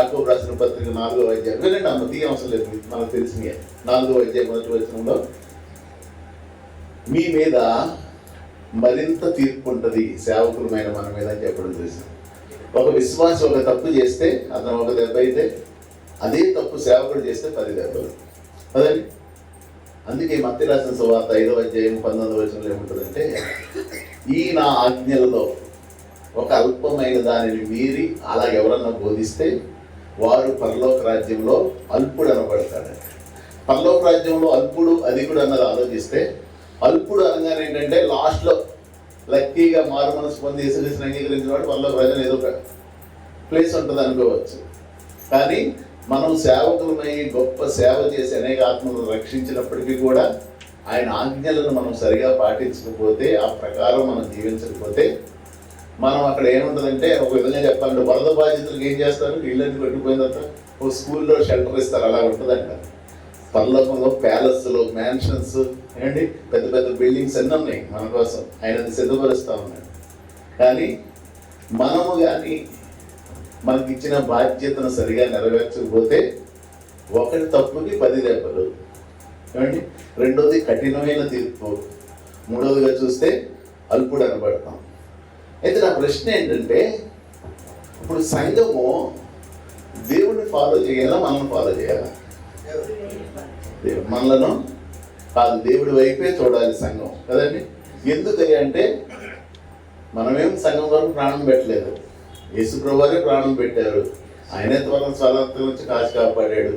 యాకోబు రాసిన పత్రిక 4వ అధ్యాయం వినండి. అమ్మ తీయ అవసరం లేదు, మనకు తెలిసినవి. 4వ అధ్యాయం 1వ వచనంలో మీ మీద మరింత తీర్పు ఉంటుంది సేవకులమైన మన మీద అని చెప్పడం చూసాం. ఒక విశ్వాసి ఒక తప్పు చేస్తే అతను ఒక దెబ్బ అయితే, అదే తప్పు సేవకుడు చేస్తే 10 దెబ్బలు అదండి. అందుకే మత్తయి రాసిన సువార్త 5వ అధ్యాయం 19వ వచనంలో ఏముంటుందంటే, ఈ నా ఆజ్ఞలలో ఒక అల్పమైన దానిని మీరి అలా ఎవరన్నా బోధిస్తే వారు పరలోక రాజ్యంలో అల్పుడు అనబడతాడు. పరలోక రాజ్యంలో అల్పుడు అధికుడు అన్నది ఆలోచిస్తే, అల్పుడు అనగానే ఏంటంటే లాస్ట్లో లక్కీగా మారు మనసు పొంది యేసుక్రీస్తుని అంగీకరించిన వాడు పరలోక రాజ్యంలో ఏదో ఒక ప్లేస్ ఉంటుంది అనుకోవచ్చు. కానీ మనం సేవకులమై గొప్ప సేవ చేసి అనేక ఆత్మలను రక్షించినప్పటికీ కూడా ఆయన ఆజ్ఞలను మనం సరిగా పాటించకపోతే, ఆ ప్రకారం మనం జీవించకపోతే, మనం అక్కడ ఏముంటుందంటే, ఒక విధంగా చెప్పాలంటే వరద బాధితులకు ఏం చేస్తారు, ఇళ్ళని పెట్టిపోయిన తర్వాత ఒక స్కూల్లో షెల్టర్ ఇస్తారు, అలా ఉంటుందంట. పరలోకంలో ప్యాలెస్లు, మ్యాన్షన్స్ ఏంటి, పెద్ద పెద్ద బిల్డింగ్స్ అన్నీ ఉన్నాయి మన కోసం. ఆయన అది సిద్ధపరుస్తూ ఉన్నాడు. కానీ మనము కానీ మనకి ఇచ్చిన బాధ్యతను సరిగా నెరవేర్చకపోతే ఒకటి తప్పుకి 10 దెబ్బలు ఏమండి. రెండోది కఠినమైన తీర్పు. మూడవదిగా చూస్తే అల్పుడు అనబడతాం. అయితే నా ప్రశ్న ఏంటంటే, ఇప్పుడు సంఘము దేవుడిని ఫాలో చేయాలా, మనల్ని ఫాలో చేయాలా? మనలను కాదు, దేవుడి వైపే చూడాలి సంఘం కదండి. ఎందుకని అంటే, మనమేం సంఘం వరకు ప్రాణం పెట్టలేదు, యేసుప్రభువు వారే ప్రాణం పెట్టారు. ఆయనే త్వరగా స్వలంతం నుంచి కాచి కాపాడాడు.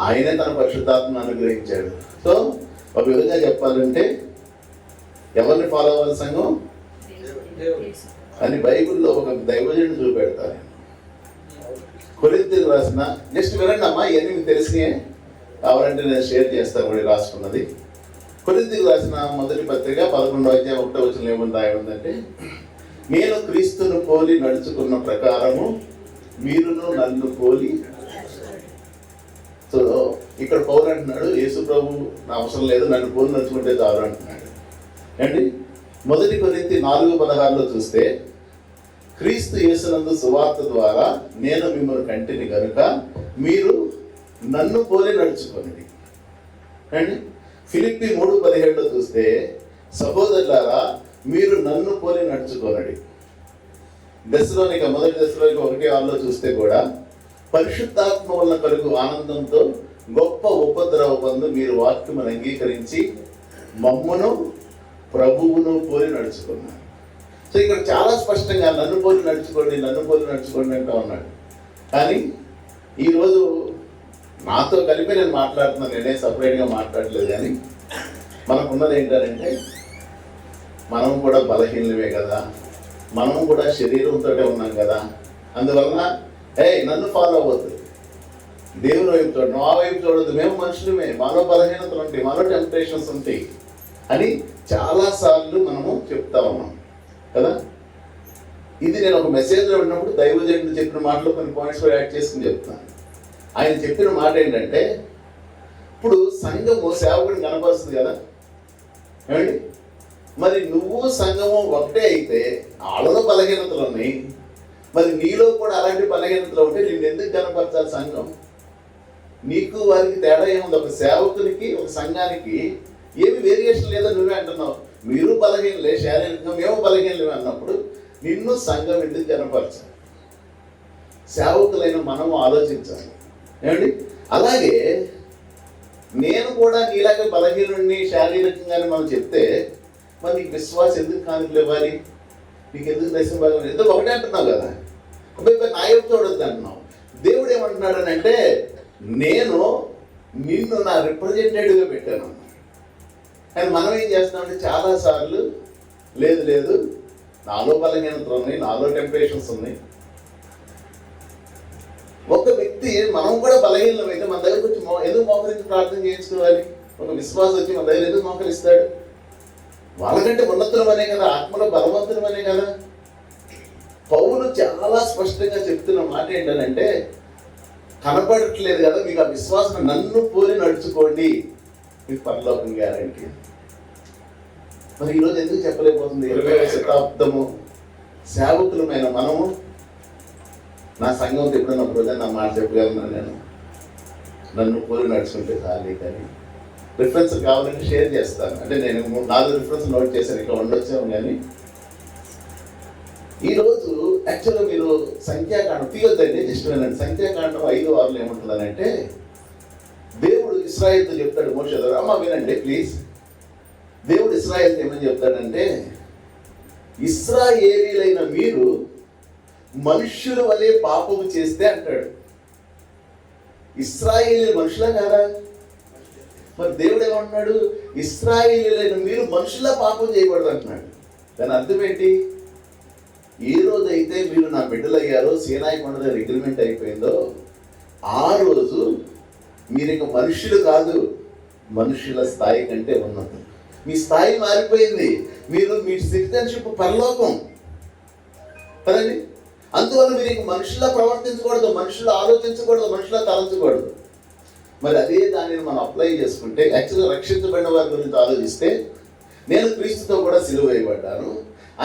ఆయనే తన పరిశుద్ధాత్మను అనుగ్రహించాడు. సో ఒక విధంగా చెప్పాలంటే ఎవరిని ఫాలో అవ్వాలి సంఘం అని బైబిల్లో ఒక దైవజనుడు చూపెడతాను. కొరింథీయులకు రాసిన, జస్ట్ వినండి అమ్మా, ఇవన్నీ మీకు తెలిసినాయే, కావాలంటే నేను షేర్ చేస్తాను కూడా రాసుకున్నది. కొరింథీయులకు రాసిన మొదటి పత్రిక 11వ అధ్యాయం 1వ వచనంలో ఏమని రాయబడిందంటే, నేను క్రీస్తును పోలి నడుచుకున్న ప్రకారము మీరును నన్ను పోలి. సో ఇక్కడ పౌలు అంటున్నాడు, యేసు ప్రభు నా అవసరం లేదు, నన్ను పోలి నడుచుకుంటే చాలు అంటున్నాడు అండి. మొదటి కొరింథీ 4:16లో చూస్తే, క్రీస్తు యేసునందు సువార్త ద్వారా నేను మిమ్మల్ని కంటిని కనుక మీరు నన్ను పోలి నడుచుకోండి అండి. ఫిలిప్పీ 3:17లో చూస్తే, సహోదరులారా మీరు నన్ను పోలి నడుచుకోనండి. మొదటి దశలోనిక 1:6లో చూస్తే కూడా, పరిశుద్ధాత్మ వలన కలుగు ఆనందంతో గొప్ప ఉపద్రవ పొందు మీరు వాక్యమును అంగీకరించి మమ్మును ప్రభువును పోలి నడుచుకున్నారు. సో ఇక్కడ చాలా స్పష్టంగా నన్ను పోలి నడుచుకోండి, నన్ను పోలి నడుచుకోండి అంటూ ఉన్నాడు. కానీ ఈరోజు నాతో కలిపి నేను మాట్లాడుతున్నాను, నేనే సపరేట్గా మాట్లాడలేదు. కానీ మనకున్నది ఏంటంటే, మనం కూడా బలహీనమే కదా, మనం కూడా శరీరంతో ఉన్నాం కదా. అందువలన నన్ను ఫాలో అవ్వద్దు, దేవుని వైపు చూడదు, మా వైపు చూడద్దు, మేము మనుషులమే, మాలో బలహీనతలు ఉంటాయి, మాలో టెంప్టేషన్స్ ఉంటాయి అని చాలాసార్లు మనము చెప్తా ఉన్నాం కదా. ఇది నేను ఒక మెసేజ్లో ఉన్నప్పుడు దైవజనుడు చెప్పిన మాటలో కొన్ని పాయింట్స్ కూడా యాడ్ చేసుకుని చెప్తున్నాను. ఆయన చెప్పిన మాట ఏంటంటే, ఇప్పుడు సంఘము సేవకుడిని కనపరుస్తుంది కదా ఏమండి. మరి నువ్వు సంఘము ఒకటే అయితే వాళ్ళలో బలహీనతలు ఉన్నాయి, మరి నీలో కూడా అలాంటి బలహీనతలు ఉంటే నిన్ను ఎందుకు కనపరచాలి సంఘం? నీకు వారికి తేడా ఏముంది? ఒక సేవకునికి ఒక సంఘానికి ఏమి వేరియేషన్ లేదో నువ్వే అంటున్నావు. మీరు బలహీనలే శారీరకంగా, మేము బలహీనలే అన్నప్పుడు నిన్ను సంఘం ఎందుకు కనపరచాలి? సేవకులైన మనము ఆలోచించాలి ఏమండి. అలాగే నేను కూడా నీలాగే బలహీనుడిని శారీరకంగానే మనం చెప్తే, మరి నీకు విశ్వాసం ఎందుకు కానుకలు ఇవ్వాలి? నీకు ఎందుకు దశం భాగం ఎందుకు ఒకటే అంటున్నావు కదా, నా వైపు చూడొద్దు అంటున్నావు. దేవుడు ఏమంటున్నాడు అని అంటే, నేను నిన్ను నా రిప్రజెంటేటివ్గా పెట్టాను. కానీ మనం ఏం చేస్తామంటే చాలాసార్లు లేదు లేదు నాలో బలహీనతలు ఉన్నాయి, నాలో టెంప్టేషన్స్ ఉన్నాయి. ఒక వ్యక్తి మనం కూడా బలహీనం అయితే మన దగ్గరకు వచ్చి ఎందుకు మోకరించి ప్రార్థన చేయించుకోవాలి? ఒక విశ్వాసం వచ్చి మన దగ్గర ఎందుకు మోకరిస్తాడు? వాళ్ళకంటే ఉన్నతులమనే కదా, ఆత్మలో బలవంతులమనే కదా. పౌలు చాలా స్పష్టంగా చెప్తున్న మాట ఏంటంటే, కనపడట్లేదు కదా మీకు ఆ విశ్వాసం, నన్ను పోలి నడుచుకోండి, మీకు పరలోకం గ్యారంటీ. మరి ఈరోజు ఎందుకు చెప్పలేకపోతుంది? 20వ శతాబ్దము సేవకులమైన మనము నా సంఘంతో ఎప్పుడైనా ఒక రోజు నా మాట చెప్పగలను నేను, నన్ను పోలి నడుచుకుంటే చాలు. కానీ రిఫరెన్స్ కావాలంటే షేర్ చేస్తాను. అంటే నేను 4 రిఫరెన్స్ నోట్ చేశాను, ఇక్కడ ఉండొచ్చాము. కానీ ఈరోజు యాక్చువల్గా మీరు సంఖ్యాకాండం తీయొద్దండి, జస్ట్ వినండి. సంఖ్యాకాండం 5:6 ఏముంటుందనంటే, దేవుడు ఇశ్రాయేలుతో చెప్తాడు, మోషే ద్వారా. అమ్మ వినండి ప్లీజ్. దేవుడు ఇశ్రాయేలుతో ఏమని చెప్తాడంటే, ఇశ్రాయేలీలైన మీరు మనుష్యుల వలె పాపము చేస్తే అంటాడు. ఇశ్రాయేలీ మనుషులా కాదా? మరి దేవుడు ఏమంటున్నాడు? ఇశ్రాయేలీలైన మీరు మనుషులా పాపం చేయకూడదు అంటున్నాడు. దాని అర్థం ఏంటి? ఏ రోజైతే మీరు నా బిడ్డలయ్యారో, సీనాయి కొండ దగ్గర అగ్రిమెంట్ అయిపోయిందో, ఆ రోజు మీరు ఇక మనుషులు కాదు, మనుషుల స్థాయి కంటే ఉన్నతం. మీ స్థాయి మారిపోయింది. మీ సిటిజన్షిప్ పరలోకం కదండి. అందువల్ల మీరు ఇంక మనుషులా ప్రవర్తించకూడదు, మనుషులు ఆలోచించకూడదు, మనుషులా తలంచకూడదు. మరి అదే దానిని మనం అప్లై చేసుకుంటే, యాక్చువల్గా రక్షించబడిన వారి గురించి ఆలోచిస్తే, నేను క్రీస్తుతో కూడా సిలువ వేయబడ్డాను,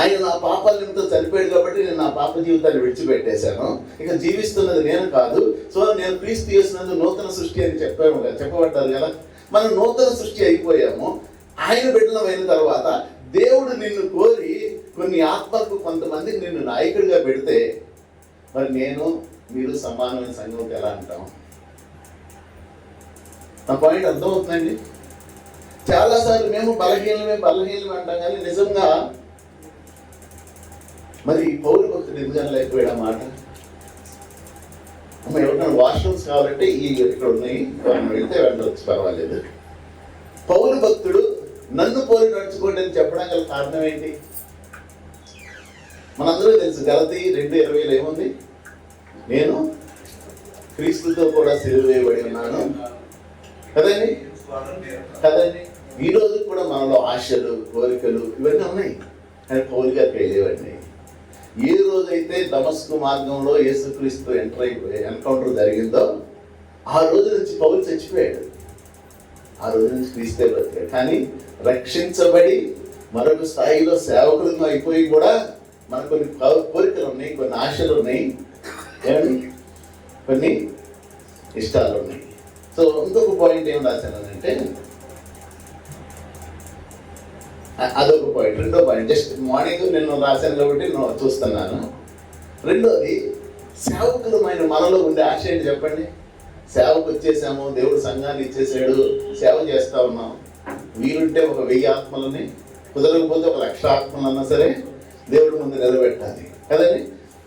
ఆయన నా పాపాల నిమిత్తం చనిపోయాడు కాబట్టి నేను నా పాప జీవితాన్ని విడిచిపెట్టేశాను, ఇక జీవిస్తున్నది నేను కాదు, సో నేను క్రీస్తు చేసినందుకు నూతన సృష్టి అని చెప్పబడ్డారు కదా. మనం నూతన సృష్టి అయిపోయాము. ఆయన బిడ్డలమైన తర్వాత దేవుడు నిన్ను కోరి కొన్ని ఆత్మలకు కొంతమందికి నిన్ను నాయకుడిగా పెడితే, మరి నేను మీరు సమానమైన సంఘంకి ఎలా అంటాం? నా పాయింట్ అర్థమవుతుందండి. చాలాసార్లు మేము బలహీనమే అంటాం, కానీ నిజంగా మరి పౌరు భక్తుడు ఎందుకని లేకపోయాడు మాట? అమ్మ ఎవరికైనా వాష్రూమ్స్ కావాలంటే ఇక్కడ ఉన్నాయి, మనం వెళ్తే వెళ్ళవచ్చు, పర్వాలేదు. పౌరు భక్తుడు నన్ను పోలి నడుచుకోండి అని చెప్పడం గల కారణం ఏంటి? మనందరూ తెలుసు, గలతీ 2:20 ఏముంది? నేను క్రీస్తుతో కూడా సిలువ వేయబడి ఉన్నాను కదండి. ఈ రోజు కూడా మనలో ఆశలు, కోరికలు ఇవన్నీ ఉన్నాయి, కానీ పౌలు గారికి లేవండి. ఏ రోజైతే దమస్కు మార్గంలో యేసుక్రీస్తు ఎన్కౌంటర్ జరిగిందో, ఆ రోజు నుంచి పౌలు చచ్చిపోయాడు. ఆ రోజు నుంచి క్రీస్తే బ్రతికాడు. కానీ రక్షించబడి మరొక స్థాయిలో సేవకులను అయిపోయి కూడా మనకు కొన్ని కోరికలు ఉన్నాయి, కొన్ని ఆశలు ఉన్నాయి, కొన్ని ఇష్టాలు ఉన్నాయి. సో ఇంకొక పాయింట్ ఏం రాశానంటే, అదొక పాయింట్. రెండో పాయింట్ జస్ట్ మార్నింగ్ నేను రాశాను కాబట్టి నేను చూస్తున్నాను. రెండోది, సేవకులమైన మనలో ఉండే ఆశ ఏంటి చెప్పండి? సేవకు వచ్చేసాము, దేవుడు సంఘాన్ని ఇచ్చేసాడు, సేవ చేస్తా ఉన్నాం. వీలుంటే ఒక 1000 ఆత్మలని, కుదరకపోతే 1,00,000 ఆత్మలన్నా సరే దేవుడి ముందు నిలబెట్టాలి కదండి.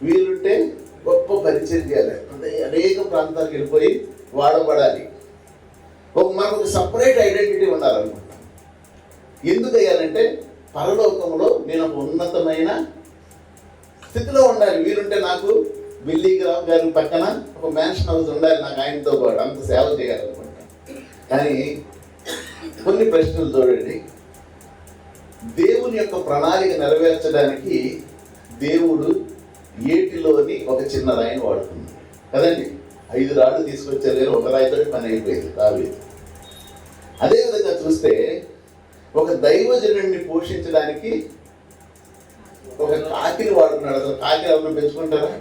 వీలుంటే గొప్ప పరిచయం చేయాలి, అనేక ప్రాంతాలకు వెళ్ళిపోయి వాడబడాలి. మనకు ఒక సపరేట్ ఐడెంటిటీ ఉండాలనుకుంటాం. ఎందుకు అయ్యాలంటే, పరలోకంలో నేను ఒక ఉన్నతమైన స్థితిలో ఉండాలి. వీలుంటే నాకు బిల్లీగ్రామ్ గారి పక్కన ఒక మ్యాన్షన్ హౌస్ ఉండాలి, నాకు ఆయనతో పాటు అంత సేవ చేయాలనుకుంటాను. కానీ కొన్ని ప్రశ్నలు చూడండి. దేవుని యొక్క ప్రణాళిక నెరవేర్చడానికి దేవుడు ఏటిలోని ఒక చిన్న రాయిని వాడుకున్నాడు కదండి. 5 రాళ్ళు తీసుకొచ్చారు, కానీ ఒక రాయితో పని అయిపోయింది దావీదు. అదేవిధంగా చూస్తే, ఒక దైవజనుడిని పోషించడానికి ఒక కాకిని వాడుకున్నాడు. అసలు కాకి ఎవరిని పెంచుకుంటారా?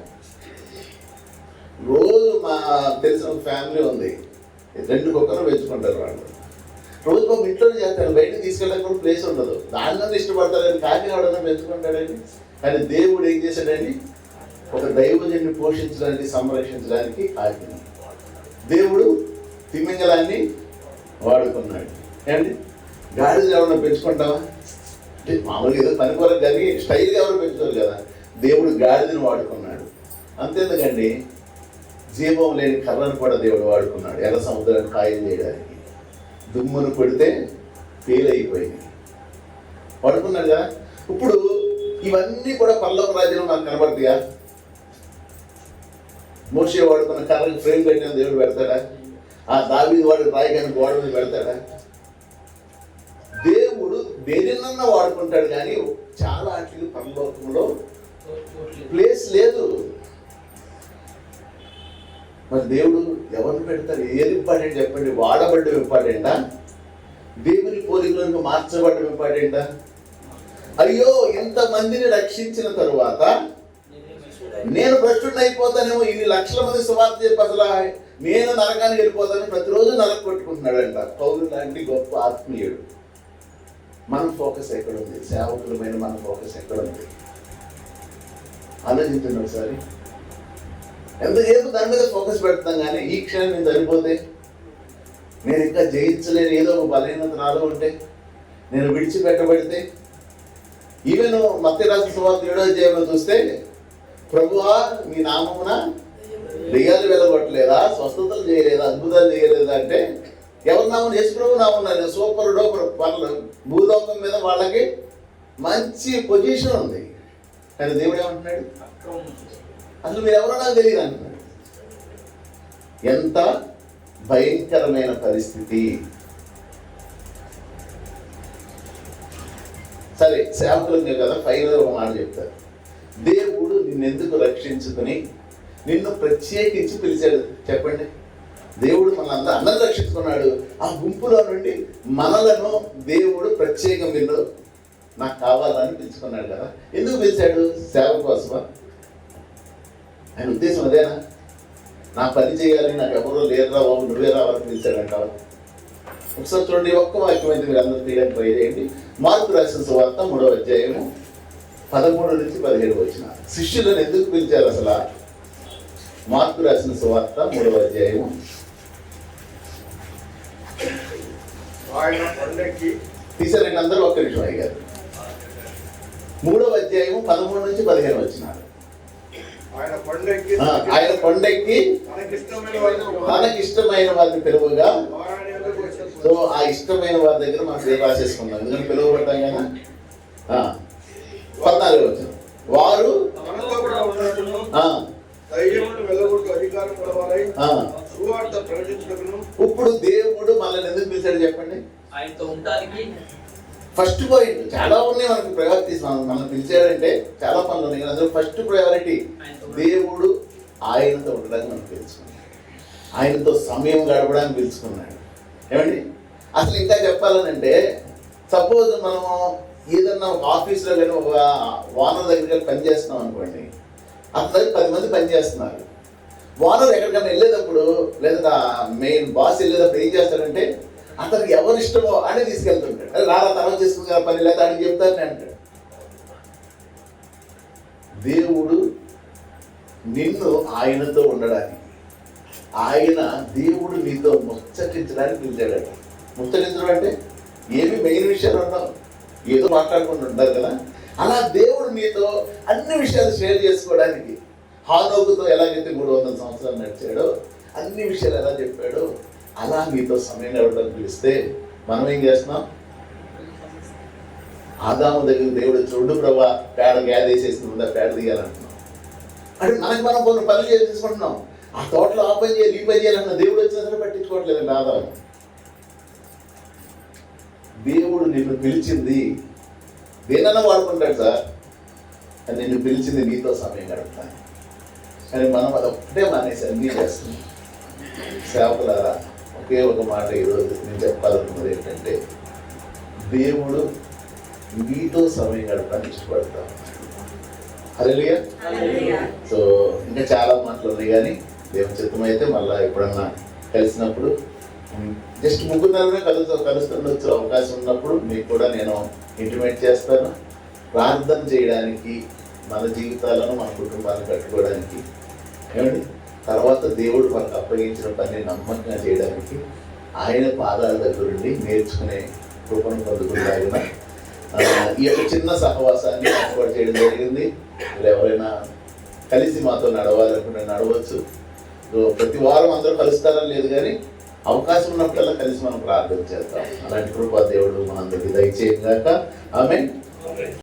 రోజు మా తెలిసిన ఒక ఫ్యామిలీ ఉంది, 2 కుక్కలు పెంచుకుంటారు వాళ్ళు. రోజు మా ఇంట్లోనే చేస్తారు, బయటకు తీసుకెళ్ళడానికి కూడా ప్లేస్ ఉండదు. దానిలోనే ఇష్టపడతారు, కానీ కాకి ఎవడన్నా పెంచుకుంటాడండి. కానీ దేవుడు ఏం చేశాడండి? ఒక దైవజనుడిని పోషించడానికి, సంరక్షించడానికి కాకిని. దేవుడు తిమింగలాన్ని వాడుకున్నాడు. ఏమండి, గాడిదలు ఎవరన్నా పెంచుకుంటావా? అంటే మామూలుగా ఏదో పనికొరకు కానీ స్టైల్గా ఎవరు పెంచుతారు కదా. దేవుడు గాడిదని వాడుకున్నాడు. అంతేందుకండి, జీవం లేని కర్రను కూడా దేవుడు వాడుకున్నాడు ఎర్ర సముద్రాన్ని ఖాయం చేయడానికి. దుమ్మును కొడితే ఫెయిల్ అయిపోయింది, వాడుకున్నాడు కదా. ఇప్పుడు ఇవన్నీ కూడా పరలోక రాజ్యంలో మనకు కనబడతాయా? మోషే వాడుకున్న కర్రకి ఫ్రేమ్ కట్టిన దేవుడు పెడతాడా? ఆ దావీదు వాడు రాయిగాని గోడ మీద పెడతాడా? దేవుడు దేనినన్నా వాడుకుంటాడు, కానీ చాలా వాటికి పరలోకంలో ప్లేస్ లేదు. మరి దేవుడు ఎవరిని పెడతారు? ఏది ఇంపార్టెంట్ చెప్పండి? వాడబడ్డం ఇంపార్టెంటా? దేవుని పోలికలను మార్చబడ్డం ఇంపార్టెంటా? అయ్యో, ఎంతమందిని రక్షించిన తరువాత నేను భ్రష్టుడిని అయిపోతానేమో, ఇన్ని లక్షల మంది సువార్త చెప్పి అసలు నేను నరకానికి వెళ్ళిపోతాను, ప్రతిరోజు నరక కొట్టుకుంటున్నాడంట. పౌలు లాంటి గొప్ప ఆత్మీయుడు. మన ఫోకస్ ఎక్కడుంది? సేవకులమైన మన ఫోకస్ ఎక్కడుంది? ఆలోచించండి ఒకసారి. ఎంతసేపు దాని మీద ఫోకస్ పెడతాం కానీ ఈ క్షణం నేను చనిపోతే, నేను ఇంకా జయించలేని ఏదో ఒక బలహీనత నాలో ఉంటే, నేను విడిచిపెట్టబడితే, ఈవెన్ మత్తయి రాసిన సువార్త 7వ అధ్యాయంలో చూస్తే, ప్రభువా మీ నామమున దెయ్యాలు వెళ్ళగొట్టలేదా, స్వస్థతలు చేయలేదా, అద్భుతాలు చేయలేదా అంటే, ఎవరి నామం? యేసు ప్రభు నామం. సూపర్ డూపర్ పనులు భూలోకం మీద వాళ్ళకి మంచి పొజిషన్ ఉంది. కానీ దేవుడు ఏమంటున్నాడు? అసలు మీరు ఎవరో నాకు తెలియదు అంటున్నాడు. ఎంత భయంకరమైన పరిస్థితి. సరే, సేవకులు కదా ఫైనల్ ఒక మాట చెప్తారు. దేవుడు నిన్నెందుకు రక్షించుకుని నిన్ను ప్రత్యేకించి పిలిచాడు చెప్పండి. దేవుడు మనల్ని అందరూ రక్షించుకున్నాడు. ఆ గుంపులో నుండి మనలను దేవుడు ప్రత్యేకం వీళ్ళు నాకు కావాలని పిలుచుకున్నాడు కదా. ఎందుకు పిలిచాడు? సేవ కోసమా? ఆయన ఉద్దేశం అదేనా? నా పని చేయాలి, నాకు ఎవరో లేరురా బాబు నువ్వే రావాలని పిలిచాడంటావా? ఒకసారి చూడండి, ఒక్క వాక్యం అయితే మీరు అందరూ తీయడానికి ట్రై చేయండి. మార్కు రాసిన సువార్త 3వ అధ్యాయము 13 నుంచి 17 వచ్చిన శిష్యులను ఎందుకు పిలిచారు అసలు? మార్కు రాసిన సువార్త 3వ అధ్యాయము తీసారండి అందరూ, ఒక్క నిమిషం అయ్యారు. 3వ అధ్యాయము 13 నుంచి 15 వచ్చినారు. ఆయన కొండెక్కి తనకిష్టమైన వారిని పిలువగా, సో ఆ ఇష్టమైన వారి దగ్గర మనం పేరు రాసేసుకున్నాం, ఎందుకంటే పిలువబడ్డాం కదా. 14 వచ్చిన వారు ఇప్పుడు దేవుడు మనల్ని ఎందుకు పిలిచాడు చెప్పండి? First point. చాలా ఉన్నాయి మనకి ప్రయారిటీస్. మనం పిలిచాడంటే చాలా పనులు ఉన్నాయి. అందులో ఫస్ట్ ప్రయారిటీ దేవుడు ఆయనతో ఉండడానికి మనం పిలుచుకున్నాడు, ఆయనతో సమయం గడపడానికి పిలుచుకున్నాడు. ఏమండి, అసలు ఇంకా చెప్పాలనంటే, సపోజ్ మనం ఏదన్నా ఒక ఆఫీస్లో కానీ ఒక ఓనర్ దగ్గర పని చేస్తున్నాం అనుకోండి. అతని దగ్గర 10 మంది పని చేస్తున్నారు. ఓనర్ ఎక్కడికైనా వెళ్ళేటప్పుడు, లేదా మెయిన్ బాస్ వెళ్ళేటప్పుడు ఏం చేస్తాడంటే, అతనికి ఎవరు ఇష్టమో అని తీసుకెళ్తుంటాడు. అది రారా తర్వాత చేసుకుని పని లేదా అని చెప్తారని అంటాడు. దేవుడు నిన్ను ఆయనతో ఉండడానికి, దేవుడు నీతో ముచ్చటించడానికి పిలిచాడట. ముచ్చటించడం అంటే ఏమి మెయిన్ విషయాలు ఉన్నావు, ఏదో మాట్లాడుకుంటూ ఉంటారు కదా. అలా దేవుడు నీతో అన్ని విషయాలు షేర్ చేసుకోవడానికి, హానోకుతో ఎలాగైతే 300 సంవత్సరాలు నడిచాడో అన్ని విషయాలు ఎలా చెప్పాడో అలా నీతో సమయం గడపడానికి పిలిస్తే మనం ఏం చేస్తున్నాం? ఆదాము దగ్గర దేవుడు చూడు ప్రభా పేడ గ్యాదేసేసి ఉందా, పేడ తీయాలంటున్నాం. అంటే మనకి మనం కొన్ని పనులు చేసుకుంటున్నాం. ఆ తోటలో ఆ పని చేయాలి, ఈ పని చేయాలన్న దేవుడు వచ్చినా సరే పట్టించుకోవట్లేదండి ఆదాము. దేవుడు నిన్ను పిలిచింది దేనన్నా వాడుకుంటాడు సార్, అని నిన్ను పిలిచింది నీతో సమయం గడుపుతాను. కానీ మనం అది ఒక్కటే మానేసి అన్నీ చేస్తున్నాం. సేవకులారా, ఒకే ఒక మాట ఈరోజు నేను చెప్పాలనుకున్నది ఏంటంటే, దేవుడు మీతో సమయం గడపడానికి ఇష్టపడతాం. హల్లెలూయా. సో ఇంకా చాలా మాటలు ఉన్నాయి, కానీ దేవుని చిత్తం అయితే మళ్ళీ ఎప్పుడన్నా కలిసినప్పుడు జస్ట్ 3 కలుస్తుండొచ్చు. అవకాశం ఉన్నప్పుడు మీకు కూడా నేను ఇంటిమేట్ చేస్తాను. ప్రార్థన చేయడానికి, మన జీవితాలను మన కుటుంబాన్ని కట్టుకోవడానికి, ఏమండి, తర్వాత దేవుడు మనకు అప్పగించిన పని నమ్మకంగా చేయడానికి, ఆయన పాదాల దగ్గరుండి నేర్చుకునే కృపను పొందుకునేలాగిన ఈ యొక్క చిన్న సహవాసాన్ని ఏర్పాటు చేయడం జరిగింది. మీరు ఎవరైనా కలిసి మాతో నడవాలనుకుంటే నడవచ్చు. ప్రతి వారం అందరూ కలుస్తారని లేదు, కానీ అవకాశం ఉన్నప్పుడల్లా కలిసి మనం ప్రార్థన చేద్దాం. అలాంటి కృపా దేవుడు మనందరికీ దయచేయగాక. ఆమేన్.